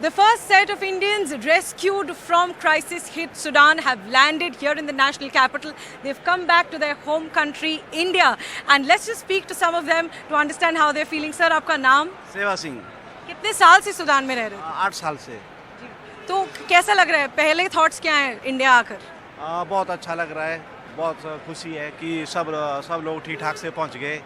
The first set of Indians rescued from crisis-hit Sudan have landed here in the national capital. They've come back to their home country, India. And let's just speak to some of them to understand how they're feeling. Sir, आपका नाम? सेवा सिंह। कितने साल से Sudan में रह रहे 8 साल से। हैं? तो कैसा लग रहा है? पहले थॉट्स क्या हैं इंडिया आकर? बहुत अच्छा लग रहा है, बहुत खुशी है कि सब लोग ठीक ठाक से पहुंच गए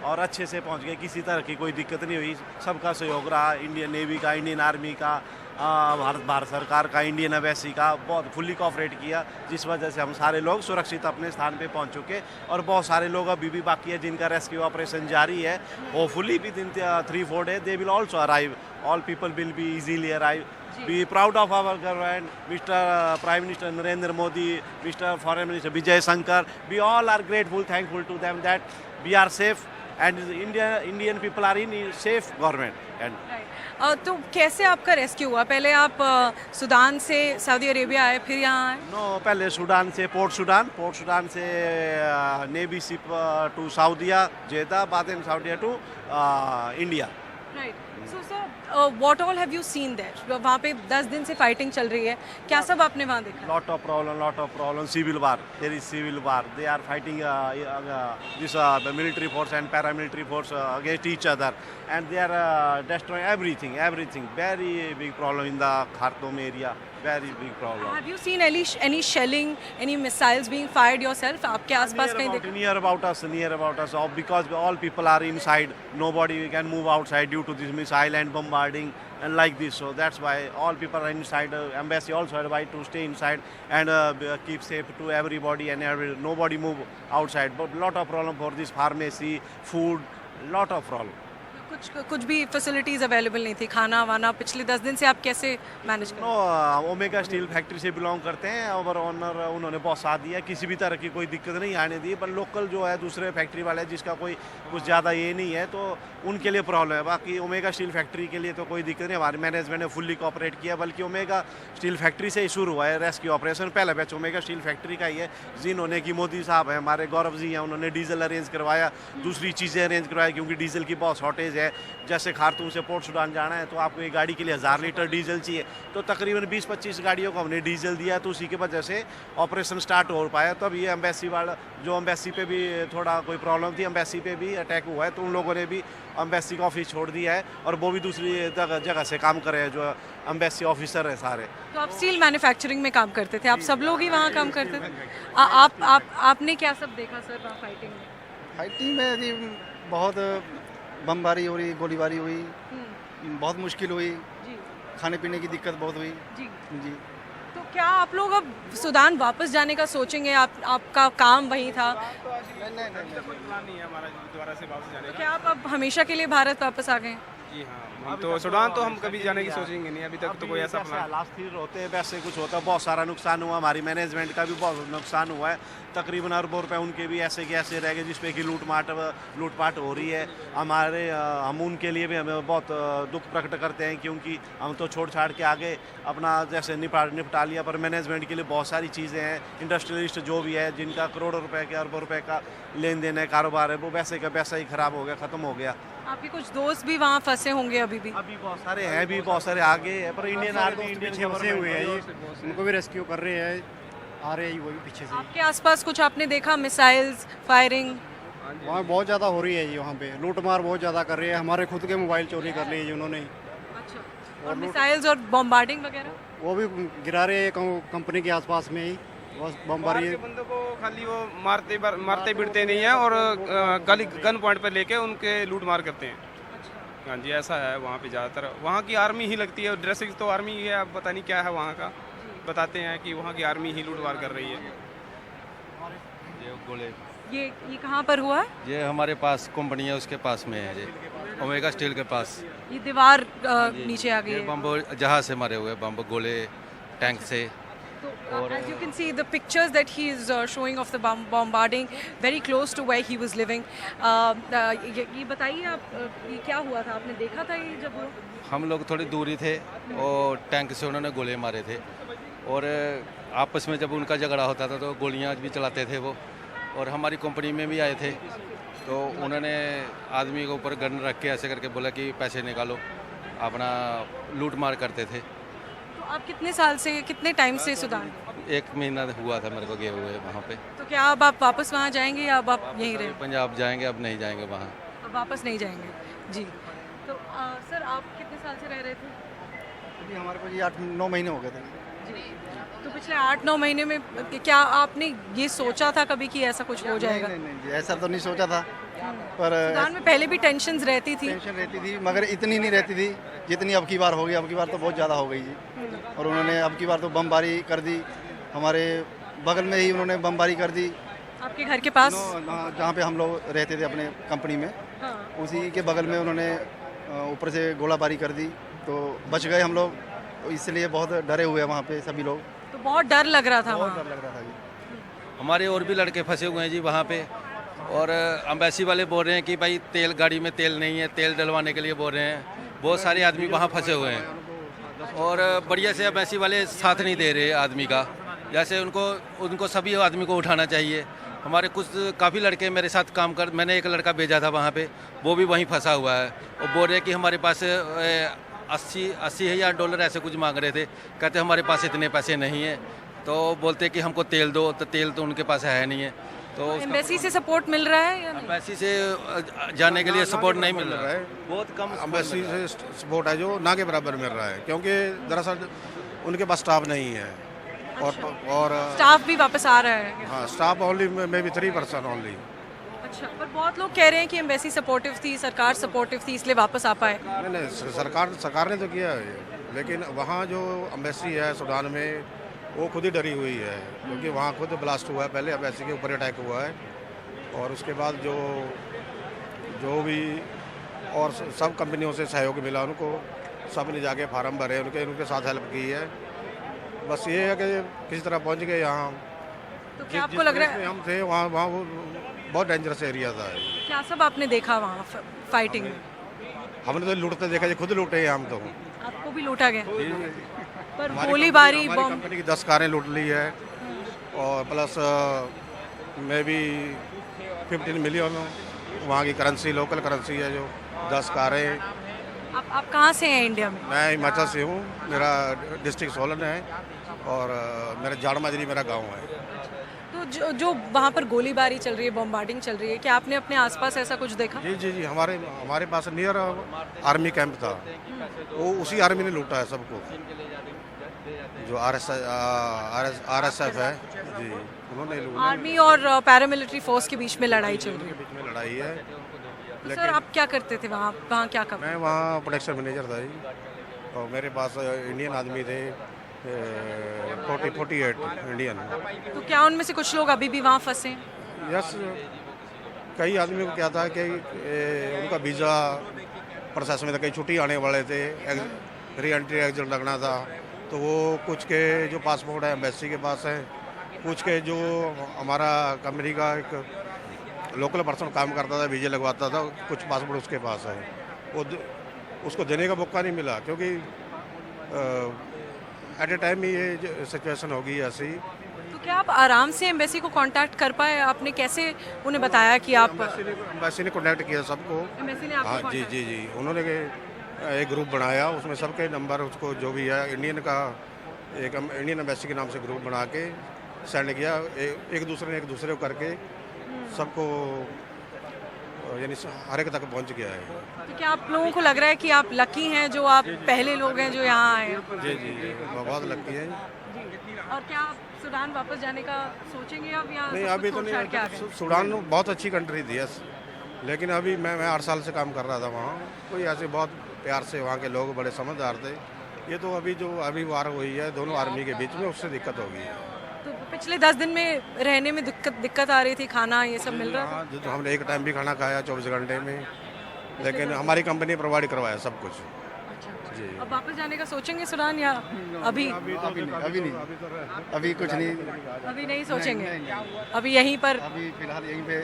और अच्छे से पहुंच गए, किसी तरह की कोई दिक्कत नहीं हुई। सबका सहयोग रहा, इंडियन नेवी का, इंडियन आर्मी का, भारत सरकार का, इंडियन एम्बेसी का, बहुत फुल्ली कोऑपरेट किया, जिस वजह से हम सारे लोग सुरक्षित अपने स्थान पे पहुंच चुके। और बहुत सारे लोग अभी भी बाकी है जिनका रेस्क्यू ऑपरेशन जारी है। Hopefully with in 3-4 days they will also arrive. All people will be easily arrive. Be proud of our government, Mr. Prime Minister Narendra Modi, Mr. Foreign Minister Vijay Shankar. We all are grateful, thankful to them that we are safe and Indian people are in safe government. And तो कैसे आपका rescue हुआ? पहले आप Sudan से Saudi Arabia आए, फिर यहाँ आए? नो, पहले सूडान से पोर्ट सूडान से नेवी शिप टू सऊदीया जेदा, बाद में सऊदीया to India. Right. So sir, what all have you seen there? वहाँ पे 10 दिन से फाइटिंग चल रही है, क्या सब आपने वहाँ देखा? Lot of problem, civil war. There is civil war. They are fighting this the military force and paramilitary force against each other, and they are destroying everything. Very big problem in the Khartoum area. Very big problem. Have you seen any shelling, any missiles being fired yourself? आपके आसपास कहीं देखा? Near about us, because all people are inside. Nobody can move outside due to this missile and bombarding and like this. So that's why all people are inside. Embassy also advised to stay inside and keep safe to everybody and nobody move outside. But lot of problem for this pharmacy, food, lot of problem. कुछ भी facilities available नहीं थी, खाना वाना? पिछले 10 दिन से आप कैसे मैनेज कर? नो, ओमेगा स्टील फैक्ट्री से बिलोंग करते हैं और ऑनर उन्होंने बहुत साथ दिया, किसी भी तरह की कोई दिक्कत नहीं आने दी। पर लोकल जो है दूसरे फैक्ट्री वाले जिसका कोई कुछ ज़्यादा ये नहीं है तो उनके लिए प्रॉब्लम है। बाकी ओमेगा स्टील फैक्ट्री के लिए तो कोई दिक्कत नहीं, हमारे मैनेजमेंट ने फुल्ली कोऑपरेट किया। बल्कि ओमेगा स्टील फैक्ट्री से ही शुरू हुआ है रेस्क्यू ऑपरेशन। पहला बैच ओमेगा स्टील फैक्ट्री का ही है, जिन्होंने कि मोदी साहब हैं हमारे, गौरव जी हैं, उन्होंने डीजल अरेंज करवाया, दूसरी चीज़ें अरेंज करवाई, क्योंकि डीजल की बहुत शॉर्टेज है। जैसे खार्तूम से पोर्ट सूडान जाना है तो आपको एक गाड़ी के लिए 1000 लीटर डीजल चाहिए, तो तकरीबन 20-25 गाड़ियों को हमने डीजल दिया, तो उसी की वजह से ऑपरेशन स्टार्ट हो पाया। तब ये एम्बेसी वाला जो एम्बेसी पे भी थोड़ा कोई प्रॉब्लम थी, एम्बेसी पे भी अटैक हुआ है, तो उन लोगों ने भी एम्बेसी का ऑफिस छोड़ दिया है और वो भी दूसरी जगह से काम कर रहे हैं, जो एम्बेसी ऑफिसर है सारे। तो आप स्टील मैन्युफैक्चरिंग में काम करते थे? आप सब लोग ही वहाँ काम करते थे? आपने क्या सब देखा सर वहाँ फाइटिंग में? फाइटिंग में जी बहुत बमबारी हो रही, गोलीबारी हुई, बहुत मुश्किल हुई, खाने पीने की दिक्कत बहुत हुई जी। तो क्या आप लोग अब सूडान वापस जाने का सोचेंगे? आपका काम वहीं था? नहीं, कोई प्लान नहीं है हमारा दोबारा से वापस जाने तो क्या आप अब हमेशा के लिए भारत वापस आ गए? जी हाँ, तो सूडान तो हम कभी जाने की सोचेंगे नहीं, अभी तक तो कोई ऐसा प्लान। लास्ट ईयर होते हैं वैसे कुछ होता है, बहुत सारा नुकसान हुआ, हमारी मैनेजमेंट का भी बहुत नुकसान हुआ है। तकरीबन अरबों रुपए उनके भी ऐसे के ऐसे रह गए, जिसपे कि लूटपाट हो रही है। हम उनके लिए भी हमें बहुत दुख प्रकट करते हैं, क्योंकि हम तो छोड़ छाड़ के आगे अपना जैसे निपटा लिया। पर मैनेजमेंट के लिए बहुत सारी चीज़ें हैं, इंडस्ट्रियलिस्ट जो भी है जिनका करोड़ों रुपए के, अरबों रुपए का लेन देन है, कारोबार है, वो वैसे का वैसा ही खराब हो गया, ख़त्म हो गया। आपके कुछ दोस्त भी वहाँ फंसे होंगे अभी भी? अभी बहुत सारे हैं, भी बहुत सारे आगे हैं, पर इंडियन आर्मी इंडियन फंसे हुए हैं, ये उनको भी रेस्क्यू कर रहे हैं, आ रहे हैं वो भी पीछे से। आपके आसपास कुछ आपने देखा मिसाइल्स फायरिंग? वहाँ बहुत ज़्यादा हो रही है जी, वहाँ पे लूटमार बहुत ज़्यादा कर रहे हैं, हमारे खुद के मोबाइल चोरी कर लिए जी उन्होंने। अच्छा। और मिसाइल्स और बॉम्बार्डिंग वगैरह वो भी गिरा रहे हैं कंपनी के आसपास में ही, बस बमबारी। बंदों को खाली वो मारते बिड़ते नहीं है और खाली गन पॉइंट पर लेके उनके लूट मार करते हैं। हाँ जी, ऐसा है वहाँ पे ज़्यादातर। वहाँ की आर्मी ही लगती है, ड्रेसिंग तो आर्मी ही है, अब पता नहीं क्या है वहाँ का, बताते हैं कि वहाँ की आर्मी ही लूटमार कर रही है। ये गोले ये कहाँ पर हुआ? ये हमारे पास कंपनी है, उसके पास में है जी, ओमेगा स्टील के पास। ये दीवार नीचे आ गई है। बम जहाज से मारे हुए बम गोले, टैंक से। As you can see the pictures that he is showing of the bombarding very close to where he was living. ये बताइए आप, ये क्या हुआ था? आपने देखा था ये जब वो? हम लोग थोड़ी दूरी थे और टैंक से उन्होंने गोले मारे थे, और आपस में जब उनका झगड़ा होता था तो गोलियां भी चलाते थे वो, और हमारी कंपनी में भी आए थे, तो उन्होंने आदमी के ऊपर गन रख के ऐसे करके बोला कि पैसे निकालो, अपना लूट मार करते थे। तो आप कितने साल से, कितने टाइम से सूडान? 1 महीना हुआ था मेरे को गए हुए वहाँ पे। तो क्या अब आप वापस वहाँ जाएंगे या अब आप यहीं रहे? पंजाब जाएंगे, अब नहीं जाएंगे वहाँ। अब वापस नहीं जाएंगे जी। तो सर आप कितने साल से रह रहे थे? अभी हमारे को ये 8-9 महीने हो गए थे। तो पिछले 8-9 महीने में क्या आपने ये सोचा था कभी कि ऐसा कुछ हो जाएगा? नहीं नहीं जी, ऐसा तो नहीं सोचा था, पर सूडान में पहले भी टेंशन्स रहती थी। टेंशन रहती थी, मगर इतनी नहीं रहती थी जितनी अब की बार हो गई। अब की बार तो बहुत ज़्यादा हो गई जी। और उन्होंने अब की बार तो बमबारी कर दी, हमारे बगल में ही उन्होंने बमबारी कर दी। आपके घर के पास? जहाँ पे हम लोग रहते थे अपने कंपनी में, हाँ। उसी के बगल में उन्होंने ऊपर से गोलाबारी कर दी, तो बच गए हम लोग। तो इसलिए बहुत डरे हुए हैं वहाँ पे सभी लोग। तो बहुत डर लग रहा था बहुत वहाँ। डर लग रहा था जी। हमारे और भी लड़के फंसे हुए हैं जी वहाँ पे, और अम्बेसी वाले बोल रहे हैं कि भाई तेल, गाड़ी में तेल नहीं है, तेल डलवाने के लिए बोल रहे हैं। बहुत सारे आदमी वहाँ फंसे हुए हैं और बढ़िया से अम्बेसी वाले साथ नहीं दे रहे आदमी का। जैसे उनको सभी आदमी को उठाना चाहिए। हमारे कुछ काफ़ी लड़के मेरे साथ काम कर, मैंने एक लड़का भेजा था वहाँ पे, वो भी वहीं फंसा हुआ है और बोल रहे कि हमारे पास 80,000 डॉलर ऐसे कुछ मांग रहे थे। कहते हमारे पास इतने पैसे नहीं हैं, तो बोलते कि हमको तेल दो, तो तेल तो उनके पास है नहीं है। तो एम्बेसी से सपोर्ट मिल रहा है या नहीं? एम्बेसी से जाने के लिए सपोर्ट नहीं मिल रहा है, बहुत कम अम्बेसी से सपोर्ट है जो ना के बराबर मिल रहा है, क्योंकि दरअसल उनके पास स्टाफ नहीं है। और स्टाफ भी वापस आ रहा है? हाँ, staff only may be 3% only. अच्छा, पर बहुत लोग कह रहे हैं कि एम्बेसी सपोर्टिव थी, सरकार सपोर्टिव थी, इसलिए वापस आ पाए। नहीं, सरकार ने तो किया है, लेकिन वहाँ जो अम्बेसी है सूडान में, वो खुद ही डरी हुई है, क्योंकि वहाँ खुद ब्लास्ट हुआ है। पहले अम्बेसी के ऊपर अटैक हुआ है, और उसके बाद जो भी और सब कंपनियों से सहयोग मिला उनको, सब ने जाके फार्म भरे, उनके साथ हेल्प की है। बस ये है कि किसी तरह पहुँच गए यहाँ। तो क्या आपको लग रहा है हम थे वहाँ वो बहुत डेंजरस एरिया था। क्या सब आपने देखा वहाँ फाइटिंग में? हमने तो लूटते देखा जी, खुद लूटे हैं हम तो। आपको भी लूटा गया? पर हमारी गोलीबारी, हमारी बम? कंपनी की 10 कारें लूट ली है, और प्लस मे बी 15 मिलियन वहाँ की करेंसी, लोकल करेंसी है जो 10 कारें। आप कहाँ से हैं इंडिया में? मैं हिमाचल से हूँ, मेरा डिस्ट्रिक्ट सोलन है, और मेरा जाड़माजरी मेरा गांव है। तो जो वहाँ पर गोलीबारी चल रही है, बम्बार्डिंग चल रही है, क्या आपने अपने आसपास ऐसा कुछ देखा? जी जी जी, हमारे पास नियर आर्मी कैंप था, वो उसी आर्मी ने लूटा है सबको। जो RSF है जी, उन्होंने आर्मी और पैरामिलिट्री फोर्स के बीच में लड़ाई चल रही है। बीच में लड़ाई है। तो सर आप क्या करते थे वहाँ क्या कर? मैं वहाँ प्रोडक्शन मैनेजर था जी, और मेरे पास इंडियन आदमी थे 48 इंडियन। तो क्या उनमें से कुछ लोग अभी भी वहाँ फंसे हैं? यस, कई आदमियों को क्या था कि उनका वीज़ा प्रोसेस में था, कई छुट्टी आने वाले थे, री एंट्री एग्जिट लगना था, तो वो कुछ के जो पासपोर्ट है एम्बेसी के पास है, कुछ के जो हमारा कंपनी का एक लोकल पर्सन काम करता था, वीज़ा लगवाता था, कुछ पासपोर्ट उसके पास है, वो उसको देने का मौका नहीं मिला, क्योंकि एट ए टाइम ही ये सिचुएशन होगी ऐसी। तो क्या आप आराम से एम्बेसी को कांटेक्ट कर पाए? आपने कैसे उन्हें बताया कि आप? एम्बेसी ने कॉन्टैक्ट किया सबको। एम्बेसी ने हाँ आपको जी contact- जी जी, उन्होंने एक ग्रुप बनाया, उसमें सबके नंबर, उसको जो भी है इंडियन का, एक इंडियन एम्बेसी के नाम से ग्रुप बना के सेंड किया, एक दूसरे ने एक दूसरे को करके सबको, यानी हर एक तक पहुंच गया है। तो क्या आप लोगों को लग रहा है कि आप लकी हैं जो आप पहले लोग हैं जो यहाँ आए हैं? जी जी जी, बहुत लकी है। और क्या आप सूडान वापस जाने का सोचेंगे अब, या नहीं, सब अभी कुछ तो छोड़ छाड़ के आ नहीं। गए? सूडान बहुत अच्छी कंट्री थी यस, लेकिन अभी मैं 8 साल से काम कर रहा था वहाँ, कोई ऐसे बहुत प्यार से वहाँ के लोग बड़े समझदार थे। ये तो अभी वार हुई है दोनों आर्मी के बीच में, उससे दिक्कत होगी। तो पिछले 10 दिन में रहने में दिक्कत आ रही थी, खाना ये सब मिल रहा था? हाँ, जो हमने एक टाइम भी खाना खाया 24 घंटे में, लेकिन हमारी कंपनी प्रोवाइड करवाया सब कुछ जी। अब वापस जाने का सोचेंगे सूडान, या अभी? अभी कुछ नहीं, अभी नहीं सोचेंगे, अभी यहीं पर? अभी फिलहाल यहीं पे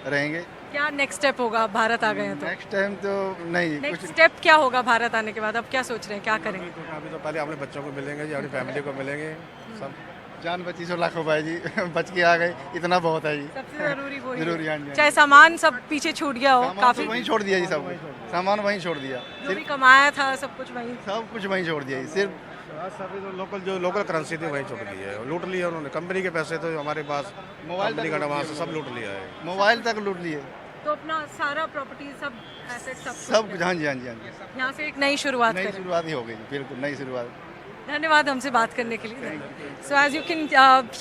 रहेंगे। क्या नेक्स्ट स्टेप होगा भारत आ गए हैं तो? नेक्स्ट टाइम तो नहीं, नेक्स्ट कुछ स्टेप क्या होगा भारत आने के बाद? अब क्या सोच रहे हैं, क्या करेंगे? अभी तो पहले अपने बच्चों को मिलेंगे जी, अपनी फैमिली को मिलेंगे सब। जान बची 100 लाख हो पाए जी, बच के आ गए, इतना बहुत है जी। सबसे जरूरी वही है। जरूरी, हाँ जी, हाँ जी। चाहे सामान सब पीछे छूट गया हो, सामान तो काफी वहीं छोड़ दिया जी सब। सामान वहीं छोड़ दिया, जो भी कमाया था सब कुछ वहीं। सब कुछ वहीं छोड़ दिया, सिर्फ सभी जो लोकल करेंसी थी वहीं छूट गई है, लूट लिया उन्होंने। कंपनी के पैसे तो हमारे पास, कंपनी का वहाँ से सब लूट लिया है, मोबाइल तक लूट लिए, तो अपना सारा प्रॉपर्टी सब एसेट सब कुछ। हाँ जी, हाँ जी, हाँ जी, यहाँ से एक नई शुरुआत नई करें। शुरुआत ही हो गई, बिल्कुल नई शुरुआत। धन्यवाद हमसे बात करने के लिए। So as you can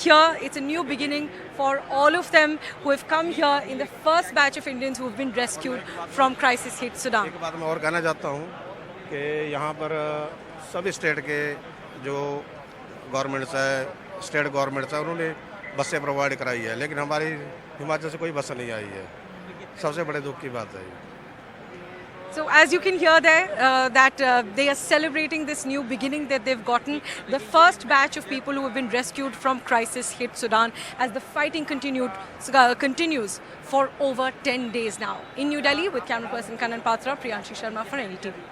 hear, it's a new beginning for all of them who have come here in the first batch of Indians who have been rescued from crisis-hit Sudan. एक बात मैं और कहना चाहता हूँ कि यहाँ पर सभी स्टेट के जो गवर्नमेंट्स है, स्टेट गवर्नमेंट्स है, उन्होंने बसें प्रोवाइड कराई है, लेकिन हमारी हिमाचल से कोई बस नहीं आई है। सबसे बड़े दुख की बात है ये। So as you can hear there, that they are celebrating this new beginning that they've gotten, the first batch of people who have been rescued from crisis-hit Sudan, as the fighting continues for over 10 days now. In New Delhi, with camera person Kanan Patra, Priyanshi Sharma for NTV.